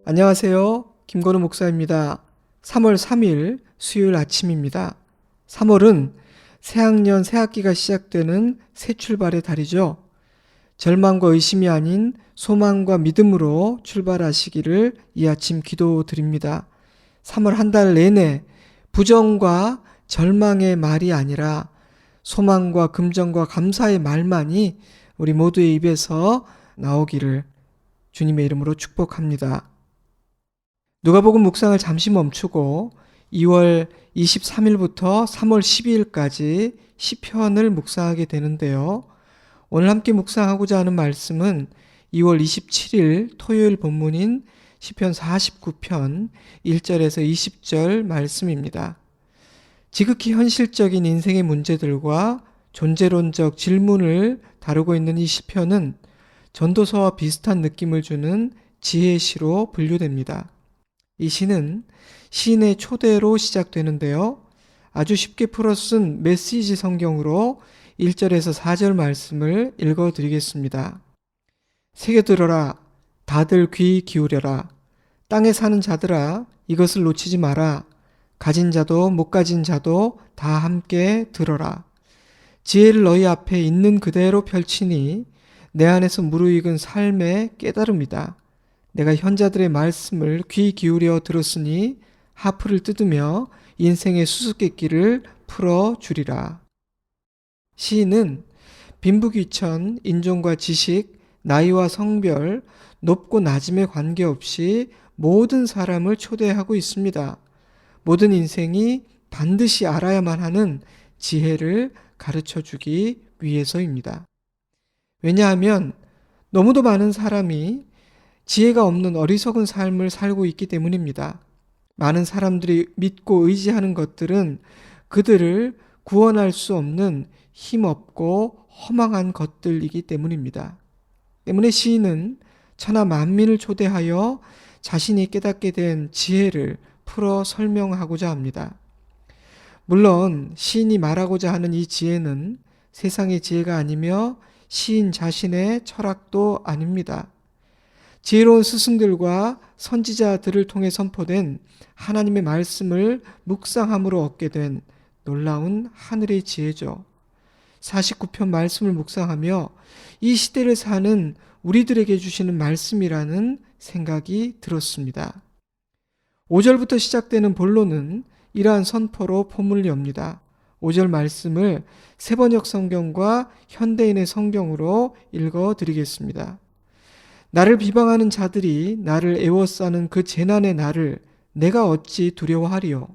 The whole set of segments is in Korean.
안녕하세요. 김건우 목사입니다. 3월 3일 수요일 아침입니다. 3월은 새학년 새학기가 시작되는 새 출발의 달이죠. 절망과 의심이 아닌 소망과 믿음으로 출발하시기를 이 아침 기도드립니다. 3월 한 달 내내 부정과 절망의 말이 아니라 소망과 긍정과 감사의 말만이 우리 모두의 입에서 나오기를 주님의 이름으로 축복합니다. 누가복음 묵상을 잠시 멈추고 2월 23일부터 3월 12일까지 시편을 묵상하게 되는데요. 오늘 함께 묵상하고자 하는 말씀은 2월 27일 토요일 본문인 시편 49편 1절에서 20절 말씀입니다. 지극히 현실적인 인생의 문제들과 존재론적 질문을 다루고 있는 이 시편은 전도서와 비슷한 느낌을 주는 지혜의 시로 분류됩니다. 이 시는 시인의 초대로 시작되는데요. 아주 쉽게 풀어 쓴 메시지 성경으로 1절에서 4절 말씀을 읽어드리겠습니다. 새겨들어라, 다들 귀 기울여라. 땅에 사는 자들아, 이것을 놓치지 마라. 가진 자도 못 가진 자도 다 함께 들어라. 지혜를 너희 앞에 있는 그대로 펼치니 내 안에서 무르익은 삶의 깨달음이다. 내가 현자들의 말씀을 귀 기울여 들었으니 하프를 뜯으며 인생의 수수께끼를 풀어주리라. 시인은 빈부귀천, 인종과 지식, 나이와 성별, 높고 낮음에 관계없이 모든 사람을 초대하고 있습니다. 모든 인생이 반드시 알아야만 하는 지혜를 가르쳐주기 위해서입니다. 왜냐하면 너무도 많은 사람이 지혜가 없는 어리석은 삶을 살고 있기 때문입니다. 많은 사람들이 믿고 의지하는 것들은 그들을 구원할 수 없는 힘없고 허망한 것들이기 때문입니다. 때문에 시인은 천하 만민을 초대하여 자신이 깨닫게 된 지혜를 풀어 설명하고자 합니다. 물론 시인이 말하고자 하는 이 지혜는 세상의 지혜가 아니며 시인 자신의 철학도 아닙니다. 지혜로운 스승들과 선지자들을 통해 선포된 하나님의 말씀을 묵상함으로 얻게 된 놀라운 하늘의 지혜죠. 49편 말씀을 묵상하며 이 시대를 사는 우리들에게 주시는 말씀이라는 생각이 들었습니다. 5절부터 시작되는 본론은 이러한 선포로 포문을 엽니다. 5절 말씀을 세번역 성경과 현대인의 성경으로 읽어드리겠습니다. 나를 비방하는 자들이 나를 애워싸는 그 재난의 날을 내가 어찌 두려워하리요.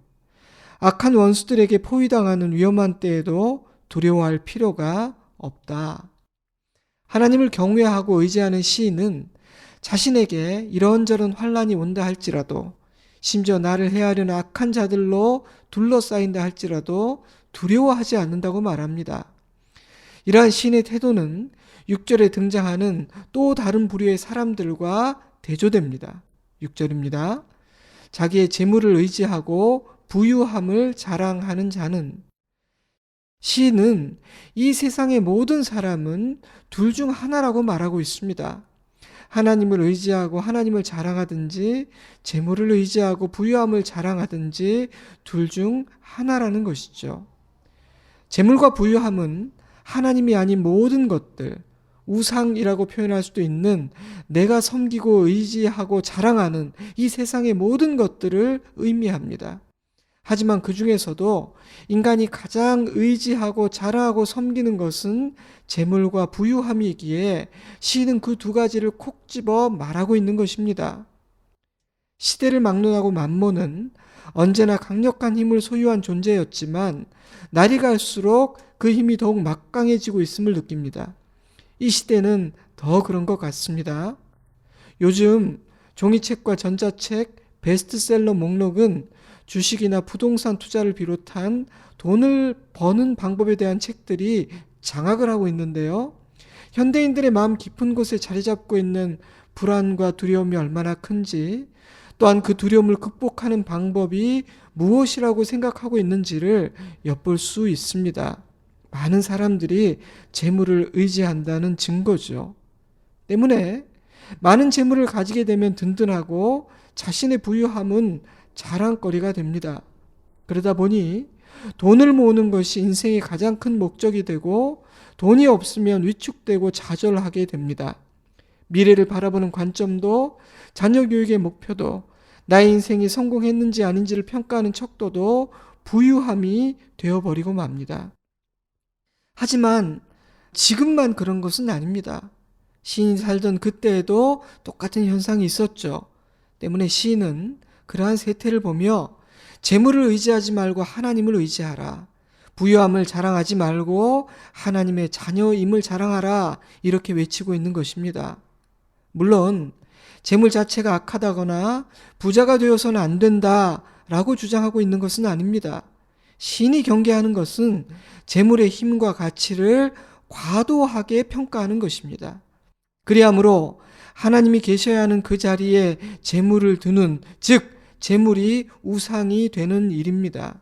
악한 원수들에게 포위당하는 위험한 때에도 두려워할 필요가 없다. 하나님을 경외하고 의지하는 시인은 자신에게 이런저런 환난이 온다 할지라도, 심지어 나를 해하려는 악한 자들로 둘러싸인다 할지라도 두려워하지 않는다고 말합니다. 이러한 시인의 태도는 6절에 등장하는 또 다른 부류의 사람들과 대조됩니다. 6절입니다. 자기의 재물을 의지하고 부유함을 자랑하는 자는, 시인은 이 세상의 모든 사람은 둘 중 하나라고 말하고 있습니다. 하나님을 의지하고 하나님을 자랑하든지 재물을 의지하고 부유함을 자랑하든지 둘 중 하나라는 것이죠. 재물과 부유함은 하나님이 아닌 모든 것들, 우상이라고 표현할 수도 있는 내가 섬기고 의지하고 자랑하는 이 세상의 모든 것들을 의미합니다. 하지만 그 중에서도 인간이 가장 의지하고 자랑하고 섬기는 것은 재물과 부유함이기에 시인은 그 두 가지를 콕 집어 말하고 있는 것입니다. 시대를 막론하고 만몬은 언제나 강력한 힘을 소유한 존재였지만 날이 갈수록 그 힘이 더욱 막강해지고 있음을 느낍니다. 이 시대는 더 그런 것 같습니다. 요즘 종이책과 전자책, 베스트셀러 목록은 주식이나 부동산 투자를 비롯한 돈을 버는 방법에 대한 책들이 장악을 하고 있는데요. 현대인들의 마음 깊은 곳에 자리 잡고 있는 불안과 두려움이 얼마나 큰지, 또한 그 두려움을 극복하는 방법이 무엇이라고 생각하고 있는지를 엿볼 수 있습니다. 많은 사람들이 재물을 의지한다는 증거죠. 때문에 많은 재물을 가지게 되면 든든하고 자신의 부유함은 자랑거리가 됩니다. 그러다 보니 돈을 모으는 것이 인생의 가장 큰 목적이 되고 돈이 없으면 위축되고 좌절하게 됩니다. 미래를 바라보는 관점도 자녀 교육의 목표도 나의 인생이 성공했는지 아닌지를 평가하는 척도도 부유함이 되어버리고 맙니다. 하지만 지금만 그런 것은 아닙니다. 시인이 살던 그때에도 똑같은 현상이 있었죠. 때문에 시인은 그러한 세태를 보며 재물을 의지하지 말고 하나님을 의지하라. 부유함을 자랑하지 말고 하나님의 자녀임을 자랑하라. 이렇게 외치고 있는 것입니다. 물론 재물 자체가 악하다거나 부자가 되어서는 안 된다라고 주장하고 있는 것은 아닙니다. 시인이 경계하는 것은 재물의 힘과 가치를 과도하게 평가하는 것입니다. 그리하므로 하나님이 계셔야 하는 그 자리에 재물을 두는, 즉 재물이 우상이 되는 일입니다.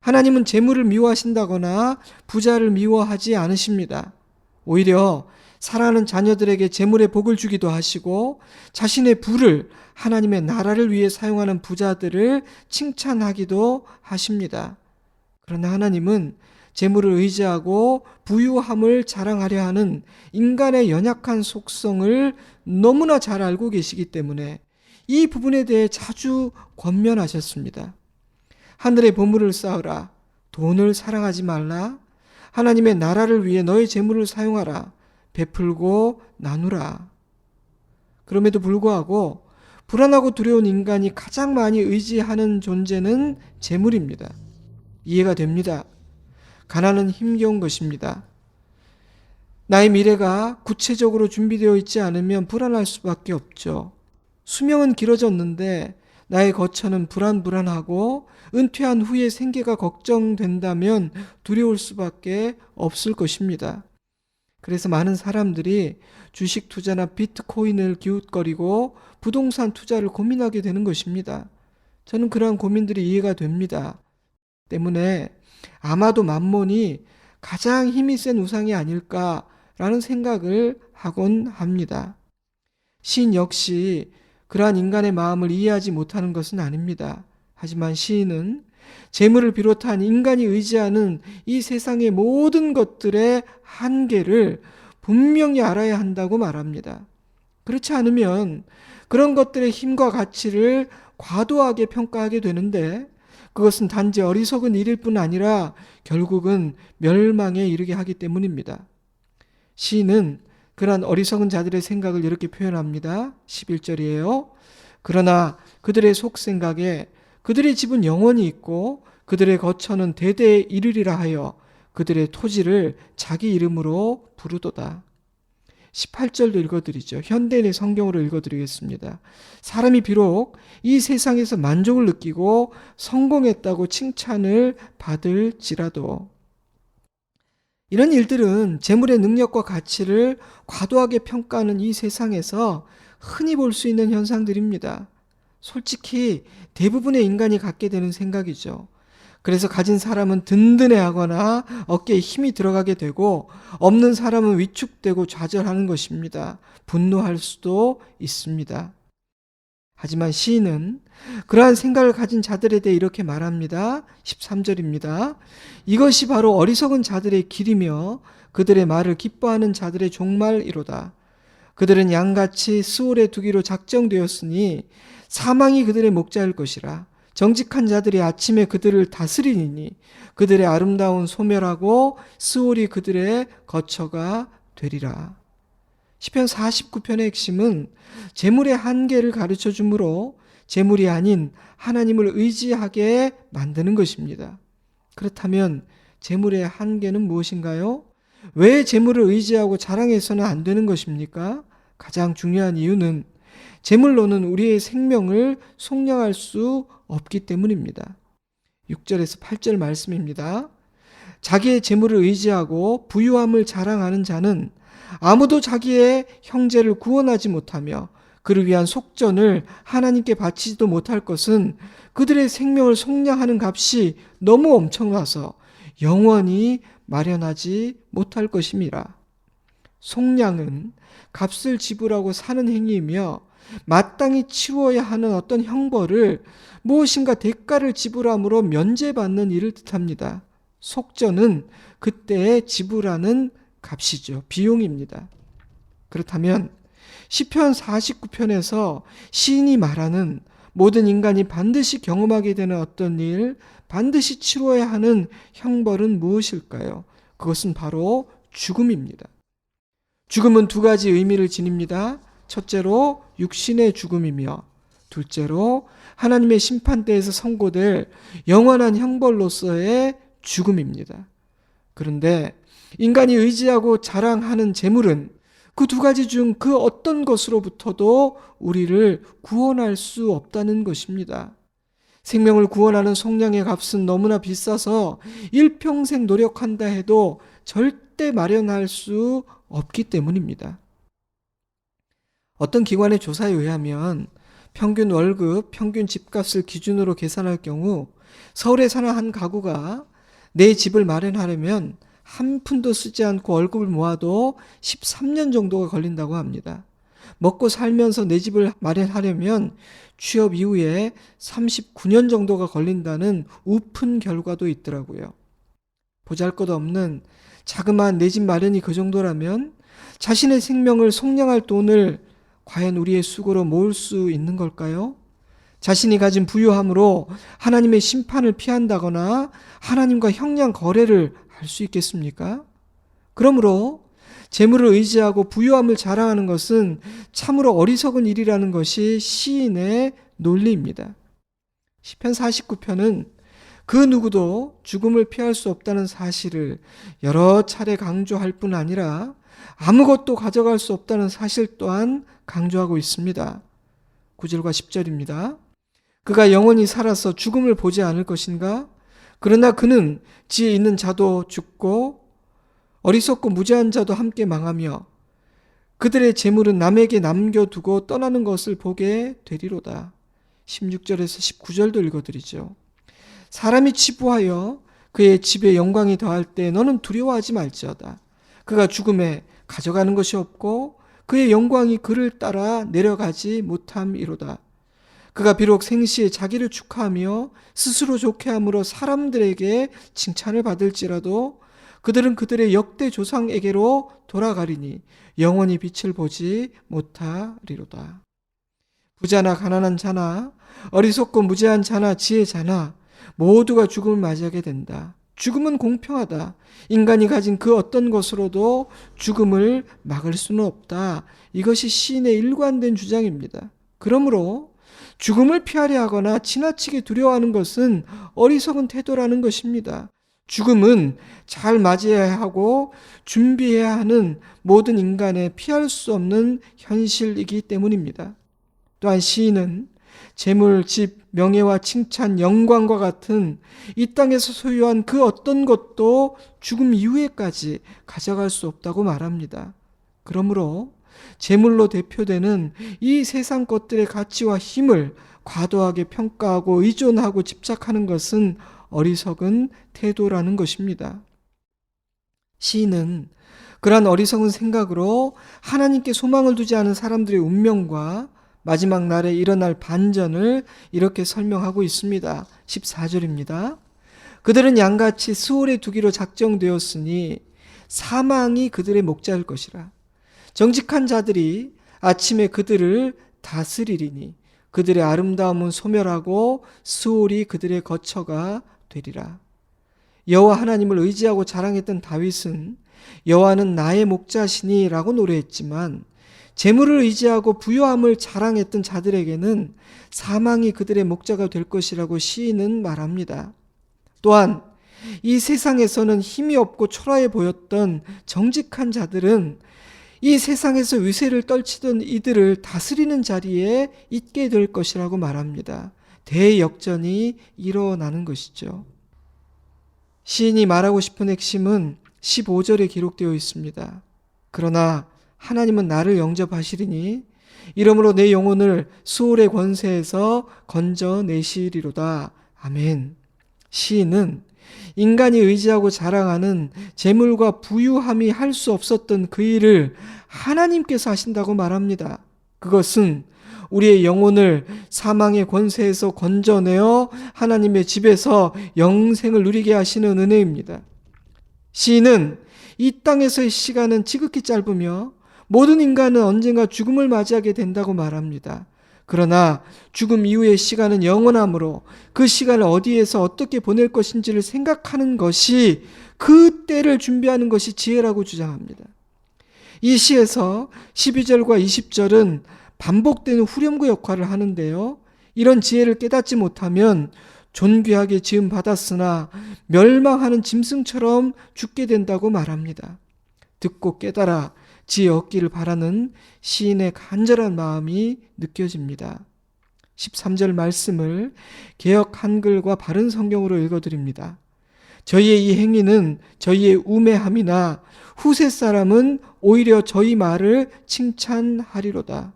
하나님은 재물을 미워하신다거나 부자를 미워하지 않으십니다. 오히려 사랑하는 자녀들에게 재물의 복을 주기도 하시고 자신의 부를 하나님의 나라를 위해 사용하는 부자들을 칭찬하기도 하십니다. 그러나 하나님은 재물을 의지하고 부유함을 자랑하려 하는 인간의 연약한 속성을 너무나 잘 알고 계시기 때문에 이 부분에 대해 자주 권면하셨습니다. 하늘의 보물을 쌓으라. 돈을 사랑하지 말라. 하나님의 나라를 위해 너의 재물을 사용하라. 베풀고 나누라. 그럼에도 불구하고 불안하고 두려운 인간이 가장 많이 의지하는 존재는 재물입니다. 이해가 됩니다. 가난은 힘겨운 것입니다. 나의 미래가 구체적으로 준비되어 있지 않으면 불안할 수밖에 없죠. 수명은 길어졌는데 나의 거처는 불안하고 은퇴한 후에 생계가 걱정된다면 두려울 수밖에 없을 것입니다. 그래서 많은 사람들이 주식 투자나 비트코인을 기웃거리고 부동산 투자를 고민하게 되는 것입니다. 저는 그러한 고민들이 이해가 됩니다. 때문에 아마도 만몬이 가장 힘이 센 우상이 아닐까라는 생각을 하곤 합니다. 시인 역시 그러한 인간의 마음을 이해하지 못하는 것은 아닙니다. 하지만 시인은 재물을 비롯한 인간이 의지하는 이 세상의 모든 것들의 한계를 분명히 알아야 한다고 말합니다. 그렇지 않으면 그런 것들의 힘과 가치를 과도하게 평가하게 되는데 그것은 단지 어리석은 일일 뿐 아니라 결국은 멸망에 이르게 하기 때문입니다. 시인은 그러한 어리석은 자들의 생각을 이렇게 표현합니다. 11절이에요. 그러나 그들의 속생각에 그들의 집은 영원히 있고 그들의 거처는 대대에 이르리라 하여 그들의 토지를 자기 이름으로 부르도다. 18절도 읽어드리죠. 현대인의 성경으로 읽어드리겠습니다. 사람이 비록 이 세상에서 만족을 느끼고 성공했다고 칭찬을 받을지라도 이런 일들은 재물의 능력과 가치를 과도하게 평가하는 이 세상에서 흔히 볼 수 있는 현상들입니다. 솔직히 대부분의 인간이 갖게 되는 생각이죠. 그래서 가진 사람은 든든해하거나 어깨에 힘이 들어가게 되고 없는 사람은 위축되고 좌절하는 것입니다. 분노할 수도 있습니다. 하지만 시인은 그러한 생각을 가진 자들에 대해 이렇게 말합니다. 13절입니다. 이것이 바로 어리석은 자들의 길이며 그들의 말을 기뻐하는 자들의 종말이로다. 그들은 양같이 스올에 두기로 작정되었으니 사망이 그들의 목자일 것이라. 정직한 자들이 아침에 그들을 다스리니 그들의 아름다운 소멸하고 스올이 그들의 거처가 되리라. 시편 49편의 핵심은 재물의 한계를 가르쳐 주므로 재물이 아닌 하나님을 의지하게 만드는 것입니다. 그렇다면 재물의 한계는 무엇인가요? 왜 재물을 의지하고 자랑해서는 안 되는 것입니까? 가장 중요한 이유는 재물로는 우리의 생명을 속량할 수 없기 때문입니다. 6절에서 8절 말씀입니다. 자기의 재물을 의지하고 부유함을 자랑하는 자는 아무도 자기의 형제를 구원하지 못하며 그를 위한 속전을 하나님께 바치지도 못할 것은 그들의 생명을 속량하는 값이 너무 엄청나서 영원히 마련하지 못할 것임이라. 속량은 값을 지불하고 사는 행위이며 마땅히 치루어야 하는 어떤 형벌을 무엇인가 대가를 지불함으로 면제받는 일을 뜻합니다. 속전은 그때에 지불하는 값이죠. 비용입니다. 그렇다면 시편 49편에서 시인이 말하는 모든 인간이 반드시 경험하게 되는 어떤 일, 반드시 치루어야 하는 형벌은 무엇일까요? 그것은 바로 죽음입니다. 죽음은 두 가지 의미를 지닙니다. 첫째로 육신의 죽음이며 둘째로 하나님의 심판대에서 선고될 영원한 형벌로서의 죽음입니다. 그런데 인간이 의지하고 자랑하는 재물은 그 두 가지 중 그 어떤 것으로부터도 우리를 구원할 수 없다는 것입니다. 생명을 구원하는 속량의 값은 너무나 비싸서 일평생 노력한다 해도 절대 마련할 수 없기 때문입니다. 어떤 기관의 조사에 의하면 평균 월급, 평균 집값을 기준으로 계산할 경우 서울에 사는 한 가구가 내 집을 마련하려면 한 푼도 쓰지 않고 월급을 모아도 13년 정도가 걸린다고 합니다. 먹고 살면서 내 집을 마련하려면 취업 이후에 39년 정도가 걸린다는 우픈 결과도 있더라고요. 보잘것없는 자그마한 내 집 마련이 그 정도라면 자신의 생명을 속량할 돈을 과연 우리의 수고로 모을 수 있는 걸까요? 자신이 가진 부유함으로 하나님의 심판을 피한다거나 하나님과 형량 거래를 할 수 있겠습니까? 그러므로 재물을 의지하고 부유함을 자랑하는 것은 참으로 어리석은 일이라는 것이 시인의 논리입니다. 시편 49편은 그 누구도 죽음을 피할 수 없다는 사실을 여러 차례 강조할 뿐 아니라 아무것도 가져갈 수 없다는 사실 또한 강조하고 있습니다. 9절과 10절입니다. 그가 영원히 살아서 죽음을 보지 않을 것인가? 그러나 그는 지혜 있는 자도 죽고 어리석고 무지한 자도 함께 망하며 그들의 재물은 남에게 남겨두고 떠나는 것을 보게 되리로다. 16절에서 19절도 읽어드리죠. 사람이 치부하여 그의 집에 영광이 더할 때 너는 두려워하지 말지어다. 그가 죽음에 가져가는 것이 없고 그의 영광이 그를 따라 내려가지 못함이로다. 그가 비록 생시에 자기를 축하하며 스스로 좋게 함으로 사람들에게 칭찬을 받을지라도 그들은 그들의 역대 조상에게로 돌아가리니 영원히 빛을 보지 못하리로다. 부자나 가난한 자나 어리석고 무지한 자나 지혜자나 모두가 죽음을 맞이하게 된다. 죽음은 공평하다. 인간이 가진 그 어떤 것으로도 죽음을 막을 수는 없다. 이것이 시인의 일관된 주장입니다. 그러므로 죽음을 피하려 하거나 지나치게 두려워하는 것은 어리석은 태도라는 것입니다. 죽음은 잘 맞이해야 하고 준비해야 하는 모든 인간의 피할 수 없는 현실이기 때문입니다. 또한 시인은 재물, 집, 명예와 칭찬, 영광과 같은 이 땅에서 소유한 그 어떤 것도 죽음 이후에까지 가져갈 수 없다고 말합니다. 그러므로 재물로 대표되는 이 세상 것들의 가치와 힘을 과도하게 평가하고 의존하고 집착하는 것은 어리석은 태도라는 것입니다. 시인은 그러한 어리석은 생각으로 하나님께 소망을 두지 않은 사람들의 운명과 마지막 날에 일어날 반전을 이렇게 설명하고 있습니다. 14절입니다. 그들은 양같이 스올에 두기로 작정되었으니 사망이 그들의 목자일 것이라. 정직한 자들이 아침에 그들을 다스리리니 그들의 아름다움은 소멸하고 스올이 그들의 거처가 되리라. 여호와 하나님을 의지하고 자랑했던 다윗은 여호와는 나의 목자시니 라고 노래했지만 재물을 의지하고 부유함을 자랑했던 자들에게는 사망이 그들의 목자가 될 것이라고 시인은 말합니다. 또한 이 세상에서는 힘이 없고 초라해 보였던 정직한 자들은 이 세상에서 위세를 떨치던 이들을 다스리는 자리에 있게 될 것이라고 말합니다. 대역전이 일어나는 것이죠. 시인이 말하고 싶은 핵심은 15절에 기록되어 있습니다. 그러나 하나님은 나를 영접하시리니 이러므로 내 영혼을 수월의 권세에서 건져내시리로다. 아멘. 시인은 인간이 의지하고 자랑하는 재물과 부유함이 할 수 없었던 그 일을 하나님께서 하신다고 말합니다. 그것은 우리의 영혼을 사망의 권세에서 건져내어 하나님의 집에서 영생을 누리게 하시는 은혜입니다. 시인은 이 땅에서의 시간은 지극히 짧으며 모든 인간은 언젠가 죽음을 맞이하게 된다고 말합니다. 그러나 죽음 이후의 시간은 영원하므로 그 시간을 어디에서 어떻게 보낼 것인지를 생각하는 것이, 그 때를 준비하는 것이 지혜라고 주장합니다. 이 시에서 12절과 20절은 반복되는 후렴구 역할을 하는데요. 이런 지혜를 깨닫지 못하면 존귀하게 지음 받았으나 멸망하는 짐승처럼 죽게 된다고 말합니다. 듣고 깨달아 지혜 얻기를 바라는 시인의 간절한 마음이 느껴집니다. 13절 말씀을 개역 한글과 바른 성경으로 읽어드립니다. 저희의 이 행위는 저희의 우매함이나 후세 사람은 오히려 저희 말을 칭찬하리로다.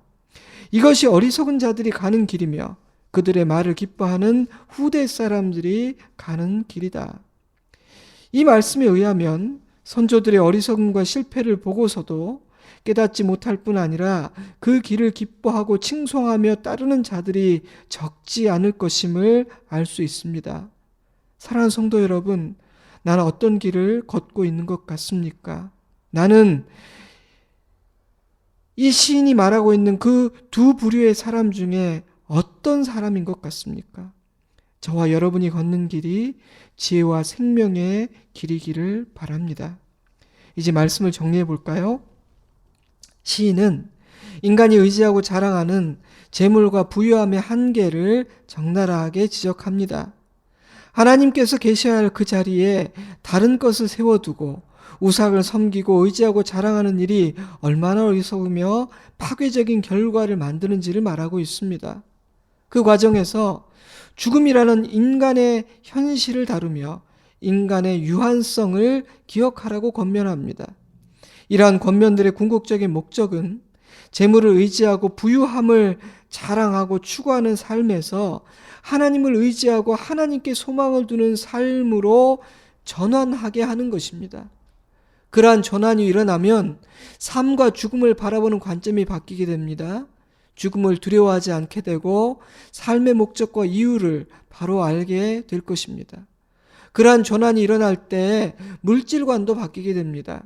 이것이 어리석은 자들이 가는 길이며 그들의 말을 기뻐하는 후대 사람들이 가는 길이다. 이 말씀에 의하면 선조들의 어리석음과 실패를 보고서도 깨닫지 못할 뿐 아니라 그 길을 기뻐하고 칭송하며 따르는 자들이 적지 않을 것임을 알 수 있습니다. 사랑하는 성도 여러분, 나는 어떤 길을 걷고 있는 것 같습니까? 나는 이 시인이 말하고 있는 그 두 부류의 사람 중에 어떤 사람인 것 같습니까? 저와 여러분이 걷는 길이 지혜와 생명의 길이기를 바랍니다. 이제 말씀을 정리해 볼까요? 시인은 인간이 의지하고 자랑하는 재물과 부유함의 한계를 적나라하게 지적합니다. 하나님께서 계셔야 할 그 자리에 다른 것을 세워두고 우상을 섬기고 의지하고 자랑하는 일이 얼마나 어리석으며 파괴적인 결과를 만드는지를 말하고 있습니다. 그 과정에서 죽음이라는 인간의 현실을 다루며 인간의 유한성을 기억하라고 권면합니다. 이러한 권면들의 궁극적인 목적은 재물을 의지하고 부유함을 자랑하고 추구하는 삶에서 하나님을 의지하고 하나님께 소망을 두는 삶으로 전환하게 하는 것입니다. 그러한 전환이 일어나면 삶과 죽음을 바라보는 관점이 바뀌게 됩니다. 죽음을 두려워하지 않게 되고 삶의 목적과 이유를 바로 알게 될 것입니다. 그러한 전환이 일어날 때 물질관도 바뀌게 됩니다.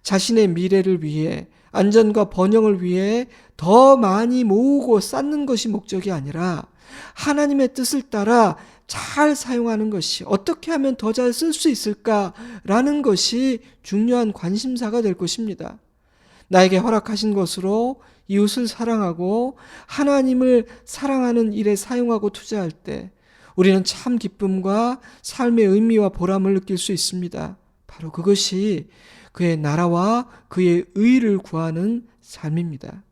자신의 미래를 위해, 안전과 번영을 위해 더 많이 모으고 쌓는 것이 목적이 아니라 하나님의 뜻을 따라 잘 사용하는 것이, 어떻게 하면 더 잘 쓸 수 있을까라는 것이 중요한 관심사가 될 것입니다. 나에게 허락하신 것으로 이웃을 사랑하고 하나님을 사랑하는 일에 사용하고 투자할 때 우리는 참 기쁨과 삶의 의미와 보람을 느낄 수 있습니다. 바로 그것이 그의 나라와 그의 의를 구하는 삶입니다.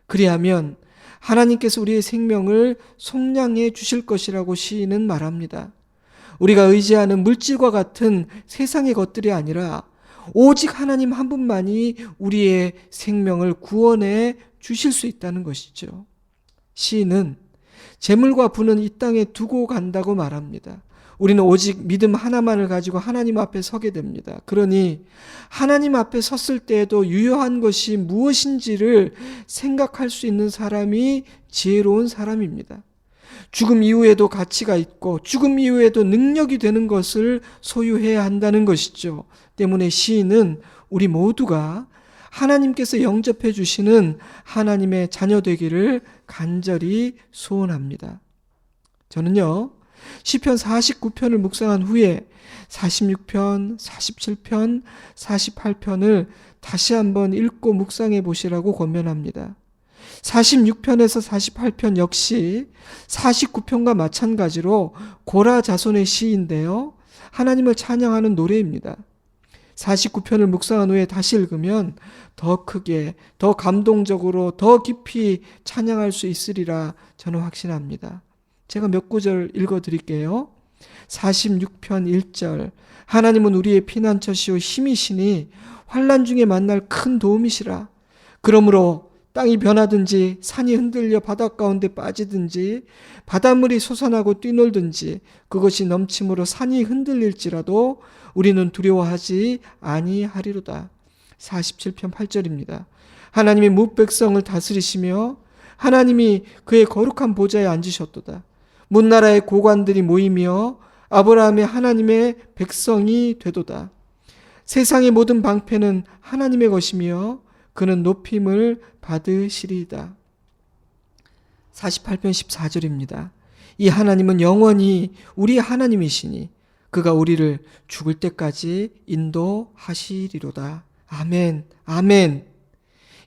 그리하면 하나님께서 우리의 생명을 속량해 주실 것이라고 시인은 말합니다. 우리가 의지하는 물질과 같은 세상의 것들이 아니라 오직 하나님 한 분만이 우리의 생명을 구원해 주실 수 있다는 것이죠. 시인은 재물과 부는 이 땅에 두고 간다고 말합니다. 우리는 오직 믿음 하나만을 가지고 하나님 앞에 서게 됩니다. 그러니 하나님 앞에 섰을 때에도 유효한 것이 무엇인지를 생각할 수 있는 사람이 지혜로운 사람입니다. 죽음 이후에도 가치가 있고 죽음 이후에도 능력이 되는 것을 소유해야 한다는 것이죠. 때문에 시인은 우리 모두가 하나님께서 영접해 주시는 하나님의 자녀 되기를 간절히 소원합니다. 저는요, 시편 49편을 묵상한 후에 46편, 47편, 48편을 다시 한번 읽고 묵상해 보시라고 권면합니다. 46편에서 48편 역시 49편과 마찬가지로 고라 자손의 시인데요, 하나님을 찬양하는 노래입니다. 49편을 묵상한 후에 다시 읽으면 더 크게, 더 감동적으로, 더 깊이 찬양할 수 있으리라 저는 확신합니다. 제가 몇 구절 읽어드릴게요. 46편 1절 하나님은 우리의 피난처시오 힘이시니 환난 중에 만날 큰 도움이시라. 그러므로 땅이 변하든지 산이 흔들려 바닷 가운데 빠지든지 바닷물이 솟아나고 뛰놀든지 그것이 넘침으로 산이 흔들릴지라도 우리는 두려워하지 아니하리로다. 47편 8절입니다. 하나님이 뭇백성을 다스리시며 하나님이 그의 거룩한 보좌에 앉으셨도다. 문나라의 고관들이 모이며 아브라함의 하나님의 백성이 되도다. 세상의 모든 방패는 하나님의 것이며 그는 높임을 받으시리이다. 48편 14절입니다. 이 하나님은 영원히 우리 하나님이시니 그가 우리를 죽을 때까지 인도하시리로다. 아멘, 아멘.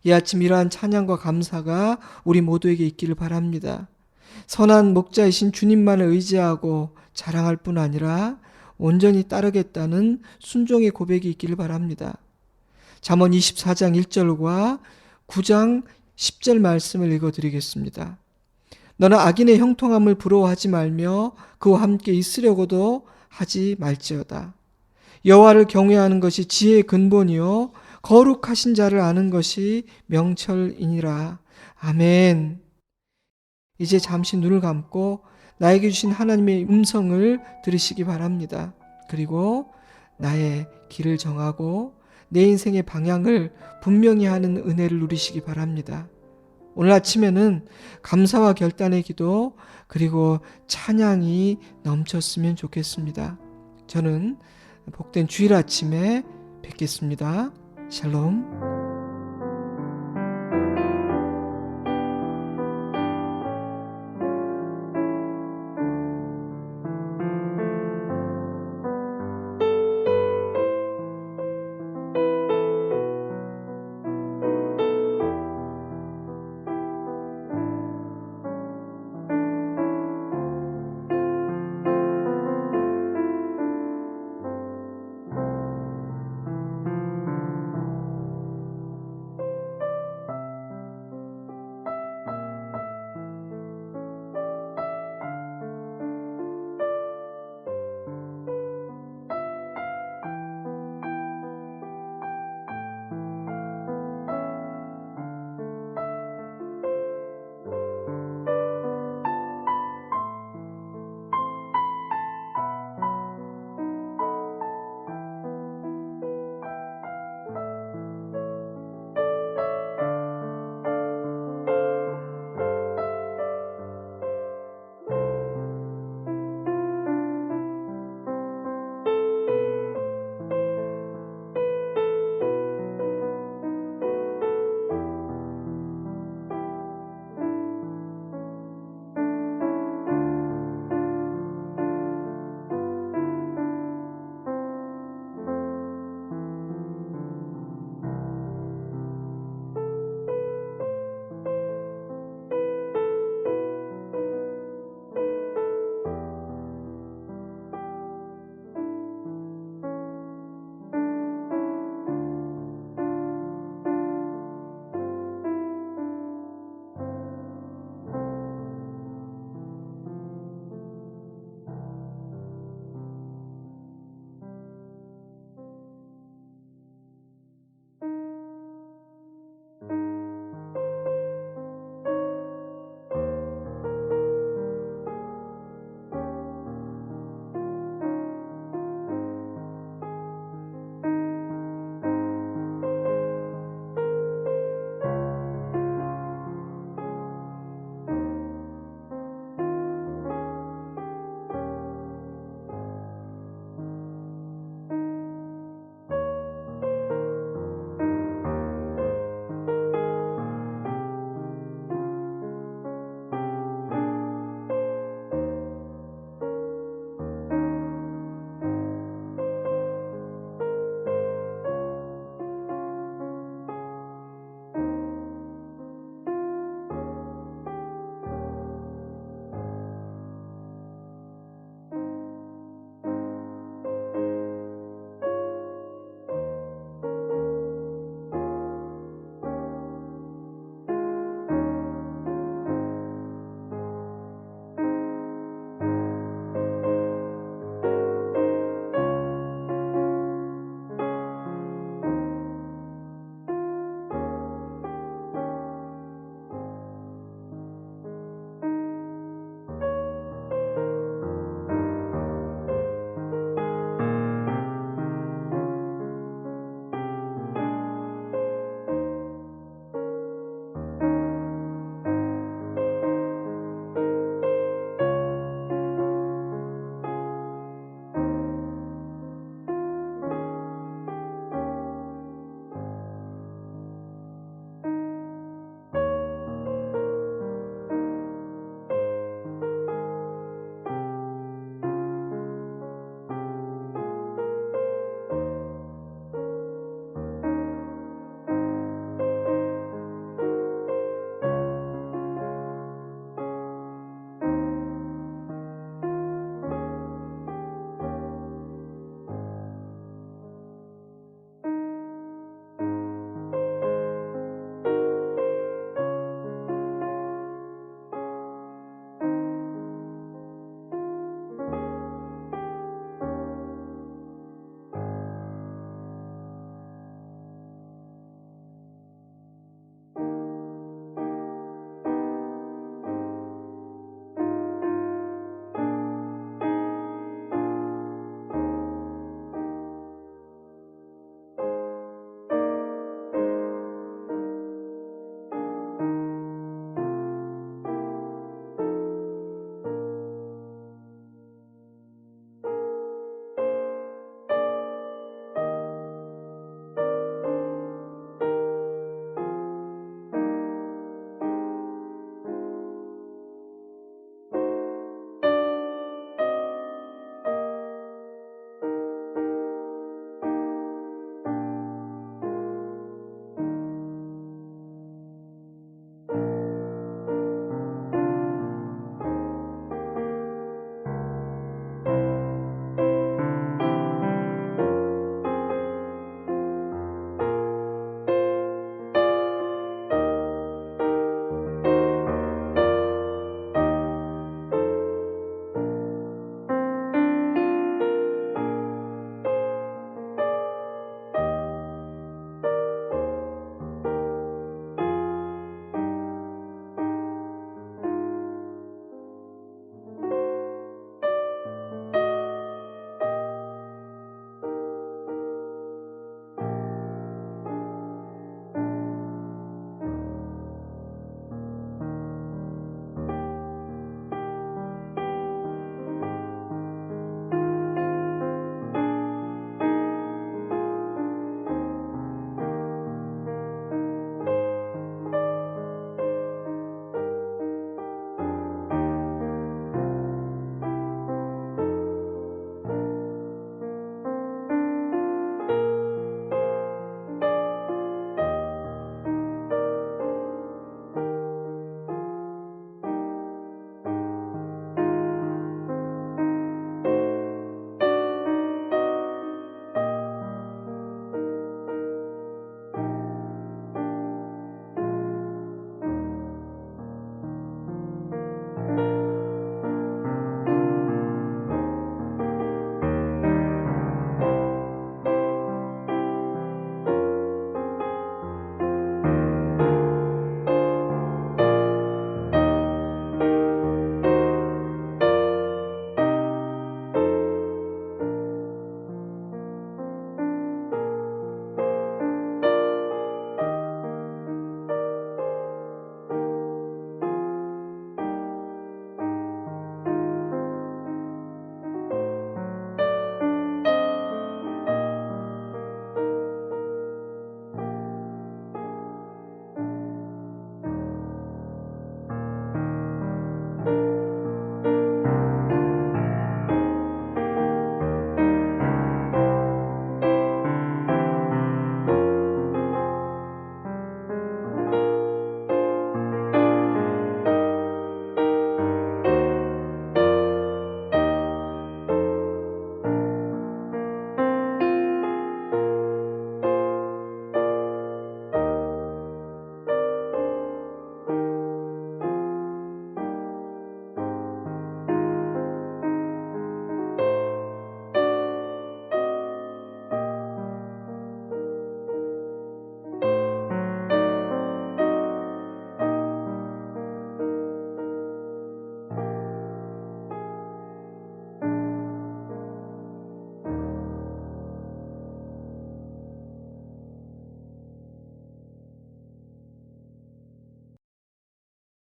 이 아침 이러한 찬양과 감사가 우리 모두에게 있기를 바랍니다. 선한 목자이신 주님만을 의지하고 자랑할 뿐 아니라 온전히 따르겠다는 순종의 고백이 있기를 바랍니다. 잠언 24장 1절과 9장 10절 말씀을 읽어드리겠습니다. 너는 악인의 형통함을 부러워하지 말며 그와 함께 있으려고도 하지 말지어다. 여호와를 경외하는 것이 지혜의 근본이요 거룩하신 자를 아는 것이 명철이니라. 아멘. 이제 잠시 눈을 감고 나에게 주신 하나님의 음성을 들으시기 바랍니다. 그리고 나의 길을 정하고 내 인생의 방향을 분명히 하는 은혜를 누리시기 바랍니다. 오늘 아침에는 감사와 결단의 기도 그리고 찬양이 넘쳤으면 좋겠습니다. 저는 복된 주일 아침에 뵙겠습니다. 샬롬.